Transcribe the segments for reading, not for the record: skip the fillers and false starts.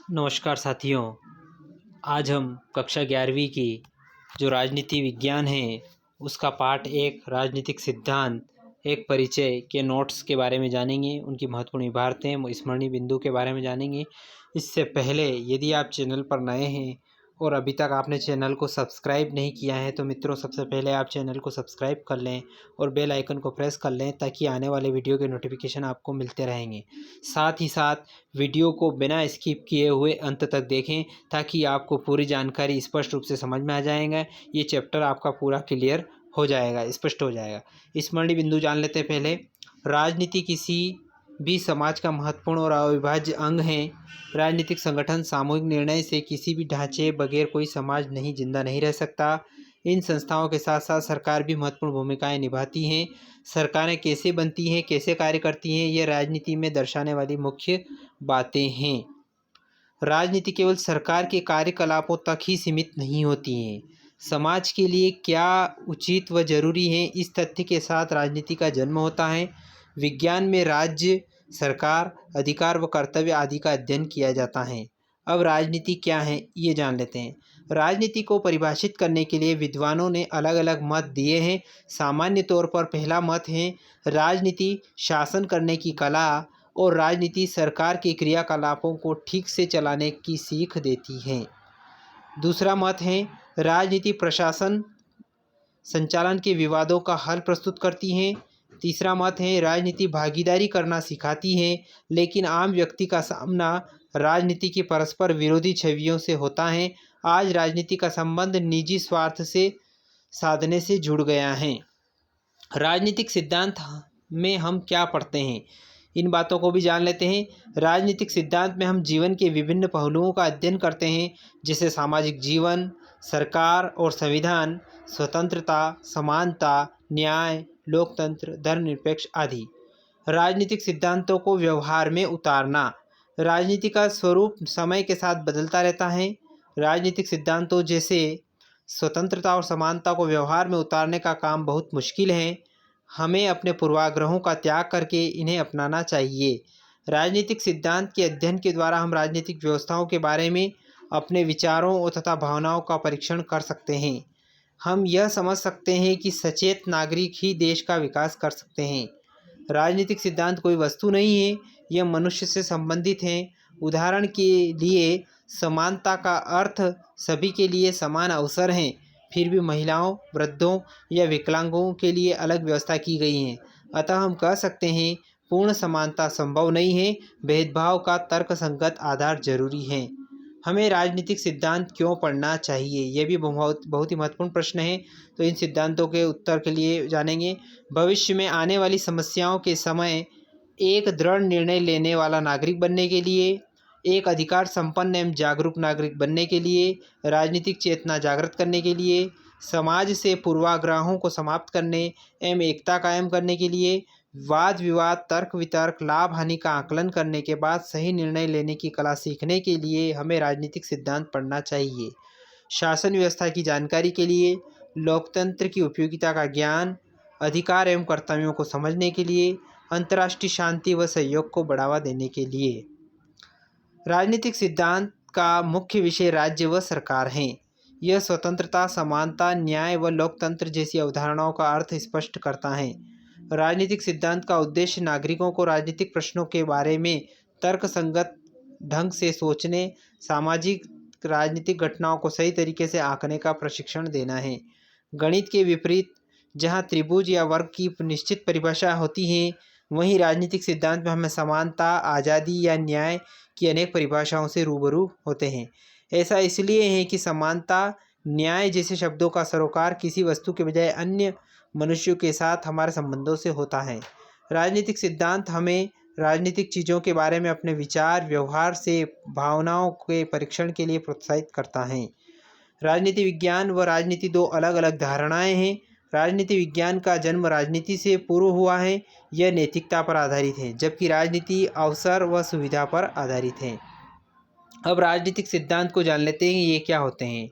नमस्कार साथियों। आज हम कक्षा 11वीं की जो राजनीति विज्ञान है उसका पाठ एक राजनीतिक सिद्धांत एक परिचय के नोट्स के बारे में जानेंगे। उनकी महत्वपूर्ण इबारतें स्मरणीय बिंदु के बारे में जानेंगे। इससे पहले यदि आप चैनल पर नए हैं और अभी तक आपने चैनल को सब्सक्राइब नहीं किया है तो मित्रों सबसे पहले आप चैनल को सब्सक्राइब कर लें और बेल आइकन को प्रेस कर लें ताकि आने वाले वीडियो के नोटिफिकेशन आपको मिलते रहेंगे। साथ ही साथ वीडियो को बिना स्किप किए हुए अंत तक देखें ताकि आपको पूरी जानकारी स्पष्ट रूप से समझ में आ जाएगा। ये चैप्टर आपका पूरा क्लियर हो जाएगा, स्पष्ट हो जाएगा। स्मरणीय बिंदु जान लेते हैं पहले। राजनीति किसी भी समाज का महत्वपूर्ण और अविभाज्य अंग है। राजनीतिक संगठन सामूहिक निर्णय से किसी भी ढांचे बगैर कोई समाज नहीं जिंदा नहीं रह सकता। इन संस्थाओं के साथ साथ सरकार भी महत्वपूर्ण भूमिकाएं निभाती हैं। सरकारें कैसे बनती हैं, कैसे कार्य करती हैं, ये राजनीति में दर्शाने वाली मुख्य बातें हैं। राजनीति केवल सरकार के कार्यकलापों तक ही सीमित नहीं होती हैं। समाज के लिए क्या उचित व जरूरी है, इस तथ्य के साथ राजनीति का जन्म होता है। विज्ञान में राज्य, सरकार, अधिकार व कर्तव्य आदि का अध्ययन किया जाता है। अब राजनीति क्या है ये जान लेते हैं। राजनीति को परिभाषित करने के लिए विद्वानों ने अलग अलग मत दिए हैं। सामान्य तौर पर पहला मत है राजनीति शासन करने की कला और राजनीति सरकार के क्रियाकलापों को ठीक से चलाने की सीख देती है। दूसरा मत है राजनीति प्रशासन संचालन के विवादों का हल प्रस्तुत करती है। तीसरा मत है राजनीति भागीदारी करना सिखाती है, लेकिन आम व्यक्ति का सामना राजनीति की परस्पर विरोधी छवियों से होता है। आज राजनीति का संबंध निजी स्वार्थ से साधने से जुड़ गया है। राजनीतिक सिद्धांत में हम क्या पढ़ते हैं, इन बातों को भी जान लेते हैं। राजनीतिक सिद्धांत में हम जीवन के विभिन्न पहलुओं का अध्ययन करते हैं, जैसे सामाजिक जीवन, सरकार और संविधान, स्वतंत्रता, समानता, न्याय, लोकतंत्र, धर्मनिरपेक्ष आदि। राजनीतिक सिद्धांतों को व्यवहार में उतारना। राजनीति का स्वरूप समय के साथ बदलता रहता है। राजनीतिक सिद्धांतों जैसे स्वतंत्रता और समानता को व्यवहार में उतारने का काम बहुत मुश्किल है। हमें अपने पूर्वाग्रहों का त्याग करके इन्हें अपनाना चाहिए। राजनीतिक सिद्धांत के अध्ययन के द्वारा हम राजनीतिक व्यवस्थाओं के बारे में अपने विचारों तथा भावनाओं का परीक्षण कर सकते हैं। हम यह समझ सकते हैं कि सचेत नागरिक ही देश का विकास कर सकते हैं। राजनीतिक सिद्धांत कोई वस्तु नहीं है, यह मनुष्य से संबंधित है। उदाहरण के लिए समानता का अर्थ सभी के लिए समान अवसर हैं, फिर भी महिलाओं, वृद्धों या विकलांगों के लिए अलग व्यवस्था की गई है। अतः हम कह सकते हैं पूर्ण समानता संभव नहीं है, भेदभाव का तर्कसंगत आधार जरूरी है। हमें राजनीतिक सिद्धांत क्यों पढ़ना चाहिए, यह भी बहुत ही महत्वपूर्ण प्रश्न है। तो इन सिद्धांतों के उत्तर के लिए जानेंगे। भविष्य में आने वाली समस्याओं के समय एक दृढ़ निर्णय लेने वाला नागरिक बनने के लिए, एक अधिकार संपन्न एवं जागरूक नागरिक बनने के लिए, राजनीतिक चेतना जागृत करने के लिए, समाज से पूर्वाग्रहों को समाप्त करने एवं एकता कायम करने के लिए, वाद विवाद, तर्क वितर्क, लाभ हानि का आकलन करने के बाद सही निर्णय लेने की कला सीखने के लिए हमें राजनीतिक सिद्धांत पढ़ना चाहिए। शासन व्यवस्था की जानकारी के लिए, लोकतंत्र की उपयोगिता का ज्ञान, अधिकार एवं कर्तव्यों को समझने के लिए, अंतर्राष्ट्रीय शांति व सहयोग को बढ़ावा देने के लिए। राजनीतिक सिद्धांत का मुख्य विषय राज्य व सरकार है। यह स्वतंत्रता, समानता, न्याय व लोकतंत्र जैसी अवधारणाओं का अर्थ स्पष्ट करता है। राजनीतिक सिद्धांत का उद्देश्य नागरिकों को राजनीतिक प्रश्नों के बारे में तर्कसंगत ढंग से सोचने, सामाजिक राजनीतिक घटनाओं को सही तरीके से आंकने का प्रशिक्षण देना है। गणित के विपरीत जहाँ त्रिभुज या वर्ग की निश्चित परिभाषा होती है, वहीं राजनीतिक सिद्धांत में हमें समानता, आज़ादी या न्याय की अनेक परिभाषाओं से रूबरू होते हैं। ऐसा इसलिए है कि समानता, न्याय जैसे शब्दों का सरोकार किसी वस्तु के बजाय अन्य मनुष्यों के साथ हमारे संबंधों से होता है। राजनीतिक सिद्धांत हमें राजनीतिक चीज़ों के बारे में अपने विचार, व्यवहार से भावनाओं के परीक्षण के लिए प्रोत्साहित करता है। राजनीति विज्ञान व राजनीति दो अलग अलग धारणाएं हैं। राजनीति विज्ञान का जन्म राजनीति से पूर्व हुआ है। यह नैतिकता पर आधारित है, जबकि राजनीति अवसर व सुविधा पर आधारित है। अब राजनीतिक सिद्धांत को जान लेते हैं, ये क्या होते हैं।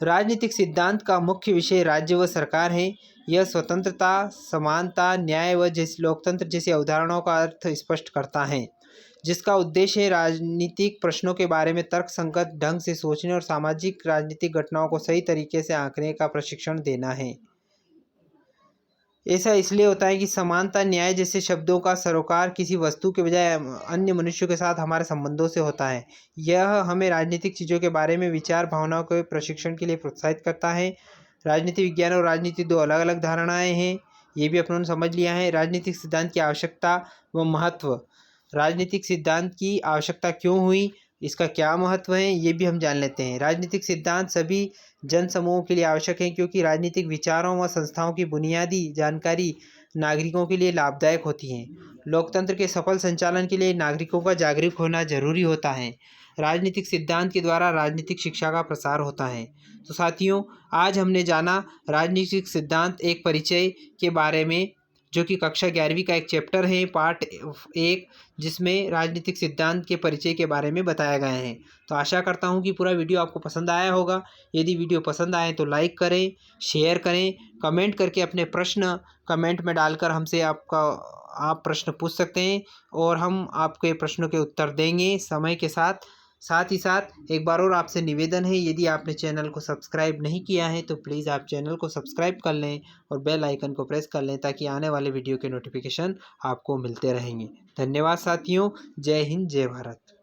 राजनीतिक सिद्धांत का मुख्य विषय राज्य व सरकार है। यह स्वतंत्रता, समानता, न्याय व लोकतंत्र जैसी अवधारणाओं का अर्थ स्पष्ट करता है। जिसका उद्देश्य है राजनीतिक प्रश्नों के बारे में तर्कसंगत ढंग से सोचने और सामाजिक राजनीतिक घटनाओं को सही तरीके से आंकने का प्रशिक्षण देना है। ऐसा इसलिए होता है कि समानता, न्याय जैसे शब्दों का सरोकार किसी वस्तु के बजाय अन्य मनुष्यों के साथ हमारे संबंधों से होता है। यह हमें राजनीतिक चीज़ों के बारे में विचार भावनाओं के प्रशिक्षण के लिए प्रोत्साहित करता है। राजनीति विज्ञान और राजनीति दो अलग अलग धारणाएं हैं, ये भी अपनों ने समझ लिया है। राजनीतिक सिद्धांत की आवश्यकता व महत्व, राजनीतिक सिद्धांत की आवश्यकता क्यों हुई, इसका क्या महत्व है, ये भी हम जान लेते हैं। राजनीतिक सिद्धांत सभी जन समूहों के लिए आवश्यक है क्योंकि राजनीतिक विचारों व संस्थाओं की बुनियादी जानकारी नागरिकों के लिए लाभदायक होती है। लोकतंत्र के सफल संचालन के लिए नागरिकों का जागरूक होना जरूरी होता है। राजनीतिक सिद्धांत के द्वारा राजनीतिक शिक्षा का प्रसार होता है। तो साथियों, आज हमने जाना राजनीतिक सिद्धांत एक परिचय के बारे में, जो कि कक्षा 11वीं का एक चैप्टर है, पार्ट 1, जिसमें राजनीतिक सिद्धांत के परिचय के बारे में बताया गया है। तो आशा करता हूँ कि पूरा वीडियो आपको पसंद आया होगा। यदि वीडियो पसंद आए तो लाइक करें, शेयर करें, कमेंट करके अपने प्रश्न कमेंट में डालकर हमसे आप प्रश्न पूछ सकते हैं और हम आपके प्रश्नों के उत्तर देंगे समय के साथ। साथ ही साथ एक बार और आपसे निवेदन है, यदि आपने चैनल को सब्सक्राइब नहीं किया है तो प्लीज़ आप चैनल को सब्सक्राइब कर लें और बेल आइकन को प्रेस कर लें ताकि आने वाले वीडियो के नोटिफिकेशन आपको मिलते रहेंगे। धन्यवाद साथियों। जय हिंद, जय भारत।